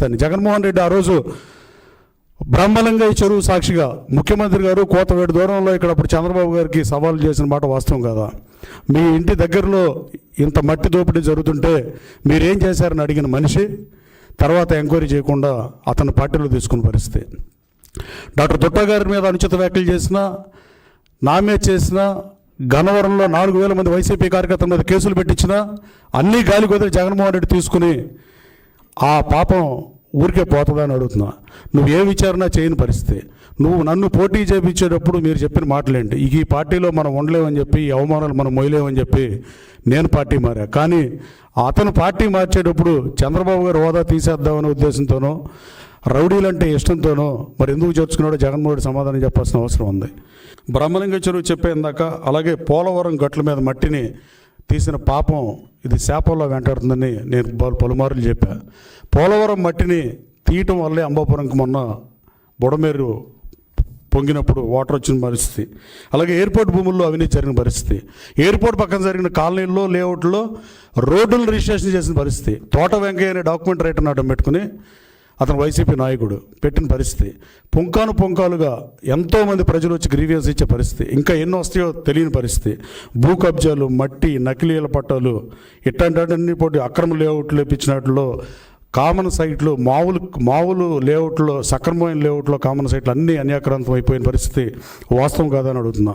జగన్మోహన్ రెడ్డి ఆ రోజు బ్రహ్మలింగయ్య చెరువు సాక్షిగా ముఖ్యమంత్రి గారు కోతవేడు దూరంలో ఇక్కడ అప్పుడు చంద్రబాబు గారికి సవాల్ చేసిన మాట వాస్తవం కదా. మీ ఇంటి దగ్గరలో ఇంత మట్టి దోపిడీ జరుగుతుంటే మీరేం చేశారని అడిగిన మనిషి తర్వాత ఎంక్వైరీ చేయకుండా అతను పార్టీలో తీసుకున్న పరిస్థితి. డాక్టర్ దుట్టా గారి మీద అనుచిత వ్యాఖ్యలు చేసినా, నామే చేసినా, గన్నవరంలో 4,000 మంది వైసీపీ కార్యకర్తల మీద కేసులు పెట్టించినా అన్నీ గాలి కుదిరి జగన్మోహన్ రెడ్డి తీసుకుని ఆ పాపం ఊరికే పోతుందని అడుగుతున్నా. నువ్వు ఏ విచారణ చేయని పరిస్థితి. నువ్వు నన్ను పోటీ చేయించేటప్పుడు మీరు చెప్పిన మాటలేంటి, ఈ పార్టీలో మనం ఉండలేమని చెప్పి, ఈ అవమానాలు మనం మొయ్యలేమని చెప్పి నేను పార్టీ మారా. కానీ అతను పార్టీ మార్చేటప్పుడు చంద్రబాబు గారు హోదా తీసేద్దామనే ఉద్దేశంతోనో, రౌడీలంటే ఇష్టంతోనో మరి ఎందుకు చేర్చుకున్నాడో జగన్మోహన్ రెడ్డి సమాధానం చెప్పాల్సిన అవసరం ఉంది. బ్రహ్మలింగ చెరువు చెప్పేందాక అలాగే పోలవరం గట్ల మీద మట్టిని తీసిన పాపం ఇది శాపంలో వెంటాడుతుందని నేను పలుమార్లు చెప్పా. పోలవరం మట్టిని తీయటం వల్లే అంబాపురంకి మొన్న బుడమేరు పొంగినప్పుడు వాటర్ వచ్చిన పరిస్థితి, అలాగే ఎయిర్పోర్ట్ భూముల్లో అవినీతి జరిగిన పరిస్థితి, ఎయిర్పోర్ట్ పక్కన జరిగిన కాలనీల్లో లేఅవుట్లో రోడ్డులు రిజిస్ట్రేషన్ చేసిన పరిస్థితి, తోట వెంకయ్య అనే డాక్యుమెంట్ రైటర్ని అడ్డం పెట్టుకుని అతను వైసీపీ నాయకుడు పెట్టిన పరిస్థితి, పుంకాలుగా ఎంతోమంది ప్రజలు వచ్చి గ్రీవియన్స్ ఇచ్చే పరిస్థితి, ఇంకా ఎన్నో వస్తాయో తెలియని పరిస్థితి, భూ కబ్జాలు, మట్టి, నకిలీల పట్టాలు, ఇట్లాంటి పోటీ అక్రమ లేఅవుట్లు ఇప్పించినట్లో కామన్ సైట్లు, మామూలు లేఅవుట్లో, సక్రమమైన లేఅవుట్లో కామన్ సైట్లు అన్నీ అన్యాక్రాంతం అయిపోయిన పరిస్థితి వాస్తవం కాదని అడుగుతున్నా.